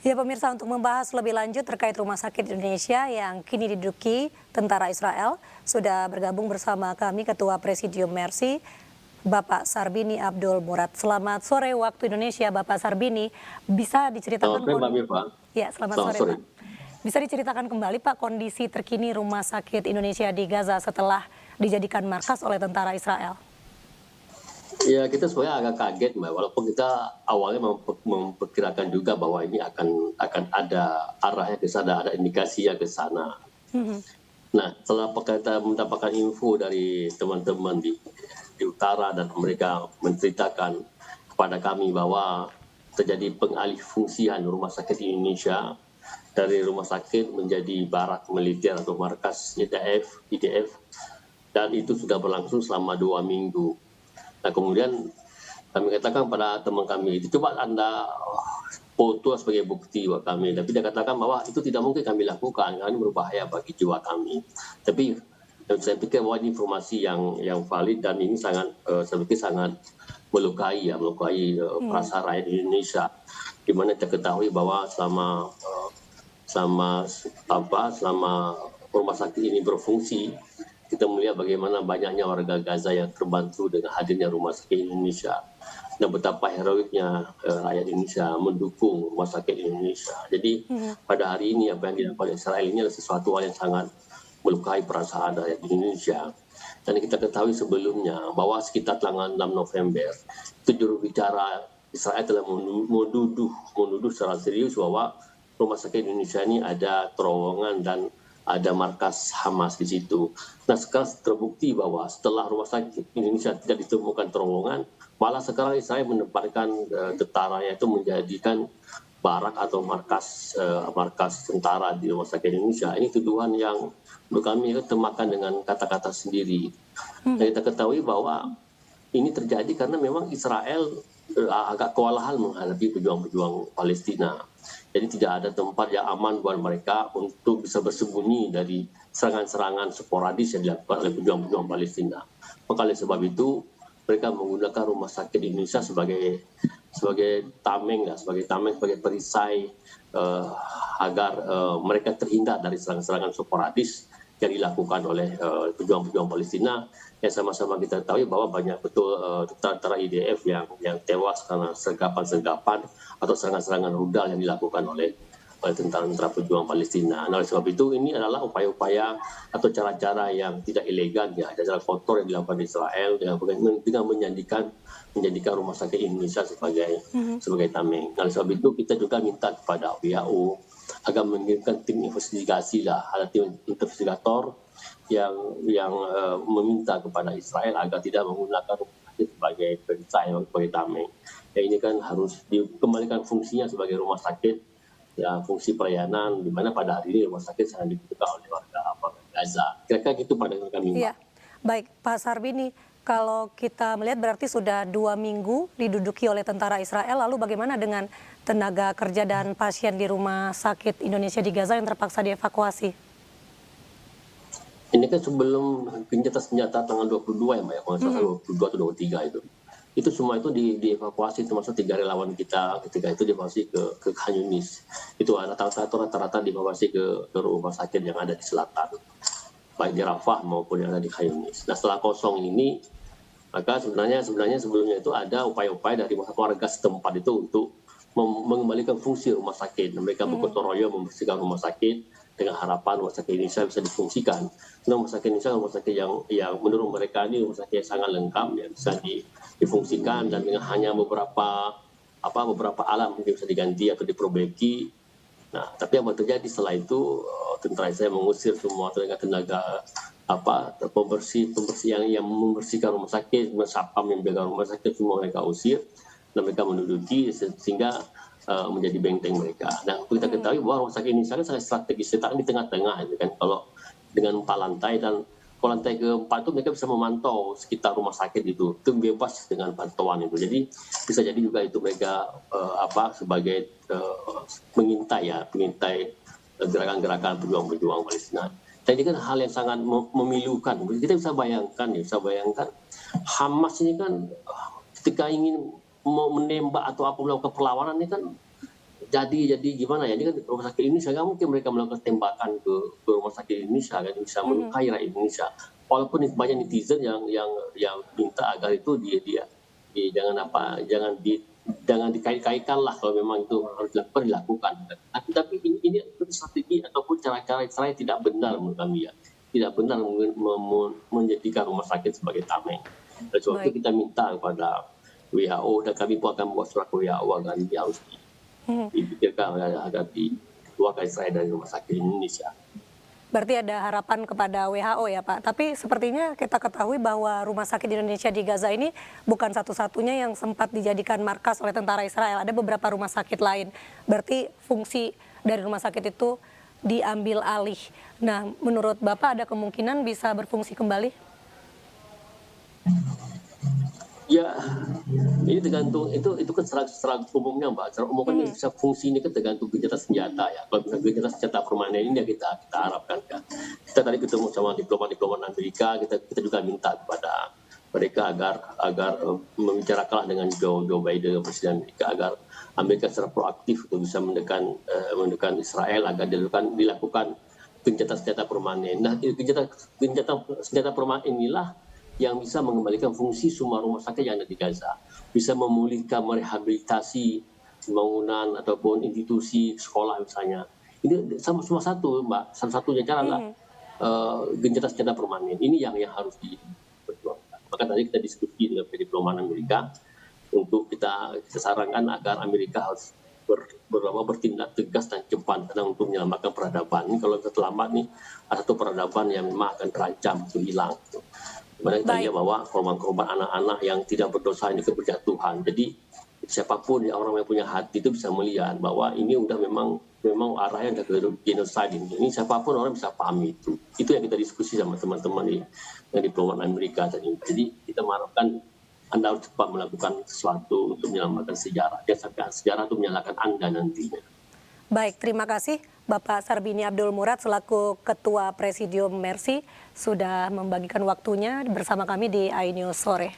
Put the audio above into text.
Ya pemirsa, untuk membahas lebih lanjut terkait Rumah Sakit Indonesia yang kini diduduki tentara Israel, sudah bergabung bersama kami Ketua Presidium Mercy, Bapak Sarbini Abdul Murad. Selamat sore waktu Indonesia, Bapak Sarbini. Bisa Selamat diceritakan sore Mbak Mirva. Ya, selamat Selamat sore sore. Pak. Bisa diceritakan kembali Pak kondisi terkini Rumah Sakit Indonesia di Gaza setelah dijadikan markas oleh tentara Israel? Ya kita sebenarnya agak kaget Mbak, walaupun kita awalnya memperkirakan juga bahwa ini akan ada arahnya ke sana, ada indikasinya ke sana. Nah, setelah kita mendapatkan info dari teman-teman di utara dan mereka menceritakan kepada kami bahwa terjadi pengalih fungsian Rumah Sakit Indonesia dari rumah sakit menjadi barak militer atau markas IDF, dan itu sudah berlangsung selama 2 minggu. Nah kemudian kami katakan pada teman kami itu, coba Anda foto sebagai bukti buat kami, tapi dia katakan bahwa itu tidak mungkin kami lakukan karena ini berbahaya bagi jiwa kami. Tapi saya pikir bahwa ini informasi yang valid dan ini sangat saya pikir sangat melukai perasaan rakyat Indonesia, di mana kita ketahui bahwa selama rumah sakit ini berfungsi, kita melihat bagaimana banyaknya warga Gaza yang terbantu dengan hadirnya Rumah Sakit Indonesia dan betapa heroiknya rakyat Indonesia mendukung Rumah Sakit Indonesia. Jadi pada hari ini apa yang dilakukan Israel ini adalah sesuatu hal yang sangat melukai perasaan rakyat Indonesia. Dan kita ketahui sebelumnya bahwa sekitar tanggal 6 November itu juru bicara Israel telah menuduh secara serius bahwa Rumah Sakit Indonesia ini ada terowongan dan ada markas Hamas di situ. Nah sekarang terbukti bahwa setelah Rumah Sakit Indonesia tidak ditemukan terowongan, malah sekarang Israel menempatkan tentaranya itu menjadikan barak atau markas tentara di Rumah Sakit Indonesia. Ini tuduhan yang menurut kami termakan dengan kata-kata sendiri. Dan kita ketahui bahwa ini terjadi karena memang Israel agak kewalahan menghadapi pejuang-pejuang Palestina. Jadi tidak ada tempat yang aman buat mereka untuk bisa bersembunyi dari serangan-serangan sporadis yang dilakukan oleh pejuang-pejuang Palestina. Maka oleh sebab itu mereka menggunakan Rumah Sakit Indonesia sebagai tameng, sebagai perisai agar mereka terhindar dari serangan-serangan sporadis yang dilakukan oleh pejuang-pejuang Palestina, yang sama-sama kita tahu bahwa banyak betul tentara IDF yang tewas karena sergapan-sergapan atau serangan-serangan rudal yang dilakukan oleh tentara-tentara pejuang Palestina. Nah, oleh sebab itu ini adalah upaya-upaya atau cara-cara yang tidak elegan, ya, cara kotor yang dilakukan Israel dengan menjadikan Rumah Sakit Indonesia sebagai tameng. Nah, oleh sebab itu kita juga minta kepada WHO agar mengirimkan tim investigasi ada tim investigator yang meminta kepada Israel agar tidak menggunakan rumah sakit sebagai perisai atau sebagai tameng. Ya, ini kan harus dikembalikan fungsinya sebagai rumah sakit, ya, fungsi pelayanan, di mana pada hari ini rumah sakit sangat dibutuhkan oleh warga Gaza. Kira-kira gitu pandangan kami, Mbak. Iya, baik Pak Sarbini. Kalau kita melihat berarti sudah 2 minggu diduduki oleh tentara Israel, lalu bagaimana dengan tenaga kerja dan pasien di Rumah Sakit Indonesia di Gaza yang terpaksa dievakuasi? Ini kan sebelum senjata tanggal 22 ya Mbak ya, kalau salah 22 atau 23 itu. Itu semua itu dievakuasi, termasuk 3 relawan kita ketika itu dievakuasi ke Khan Yunis. Itu rata-rata dievakuasi ke rumah sakit yang ada di selatan, baik di Rafah maupun yang ada di Khan Yunis. Nah setelah kosong ini, maka sebenarnya sebelumnya itu ada upaya-upaya dari warga setempat itu untuk mengembalikan fungsi rumah sakit. Mereka bergotong royong membersihkan rumah sakit dengan harapan Rumah Sakit Indonesia bisa difungsikan. Rumah Sakit Indonesia rumah sakit yang menurut mereka ini rumah sakit yang sangat lengkap, yang bisa difungsikan dan dengan hanya beberapa alat mungkin bisa diganti atau diperbaiki. Nah, tapi apa terjadi setelah itu, tentara saya mengusir semua tenaga pembersih yang membersihkan rumah sakit, sapam yang menjaga rumah sakit, semua mereka usir dan mereka menduduki sehingga menjadi benteng mereka. Nah, kita ketahui bahwa rumah sakit ini sangat strategis, letaknya di tengah-tengah, itu kan, kalau dengan 4 lantai, dan kalau lantai ke-4 itu mereka bisa memantau sekitar rumah sakit itu bebas dengan pantauan itu. Jadi bisa jadi juga itu mereka sebagai mengintai gerakan-gerakan pejuang-pejuang Palestina. Dan ini kan hal yang sangat memilukan. Kita bisa bayangkan Hamas ini kan ketika ingin mau menembak atau melakukan perlawanan ini kan jadi gimana ya, ini kan rumah sakit Indonesia, nggak mungkin mereka melakukan tembakan ke rumah sakit Indonesia kan, bisa melukai rakyat Indonesia. Walaupun banyak netizen yang minta agar itu jangan dikait-kaitkan lah, kalau memang itu harus dilakukan. Tapi ini strategi ataupun cara-cara yang tidak benar menurut kami ya, tidak benar menjadikan rumah sakit sebagai tameng. Oleh sebab itu kita minta kepada WHO, dan kami pun akan membuat surat ke WHO agar ini harus dipikirkan agar dikeluarkan Israel dari rumah sakit Indonesia. Berarti ada harapan kepada WHO ya Pak. Tapi sepertinya kita ketahui bahwa rumah sakit Indonesia di Gaza ini bukan satu-satunya yang sempat dijadikan markas oleh tentara Israel. Ada beberapa rumah sakit lain. Berarti fungsi dari rumah sakit itu diambil alih. Nah, menurut Bapak ada kemungkinan bisa berfungsi kembali? Ya, ini tergantung, itu kan secara umumnya Mbak. Secara umum kan bisa fungsi ini kan tergantung gencatan senjata ya. Kalau misalnya gencatan senjata permanen ini ya kita harapkan ya. Kita tadi ketemu sama diplomat Amerika, kita juga minta kepada mereka agar membicarakanlah dengan Joe Biden, Presiden Amerika, agar Amerika secara proaktif untuk bisa mendekan Israel agar dilakukan gencatan senjata permanen. Nah, gencatan senjata permanen inilah yang bisa mengembalikan fungsi semua rumah sakit yang ada di Gaza, bisa memulihkan, merehabilitasi bangunan ataupun institusi sekolah misalnya. Ini sama satu Mbak, salah satunya cara lah gencatan senjata permanen. Ini yang harus diperjuangkan. Maka tadi kita diskusi dengan diplomat Amerika untuk kita sarankan agar Amerika harus bertindak tegas dan cepat karena untuk menyelamatkan peradaban. Ini kalau terlambat nih, ada satu peradaban yang memang akan terancam untuk hilang. Kita tanya bahwa korban-korban anak-anak yang tidak berdosa ini berjatuhan. Jadi siapapun orang yang punya hati itu bisa melihat bahwa ini udah memang arahnya udah ke genocide ini. Ini siapapun orang bisa pahami itu. Itu yang kita diskusi sama teman-teman yang diplomat Amerika tadi. Jadi kita mengharapkan Anda harus cepat melakukan sesuatu untuk menyelamatkan sejarah. Jangan sampai sejarah itu menyalahkan Anda nantinya. Baik, terima kasih Bapak Sarbini Abdul Murad selaku Ketua Presidium Mercy sudah membagikan waktunya bersama kami di iNews Sore.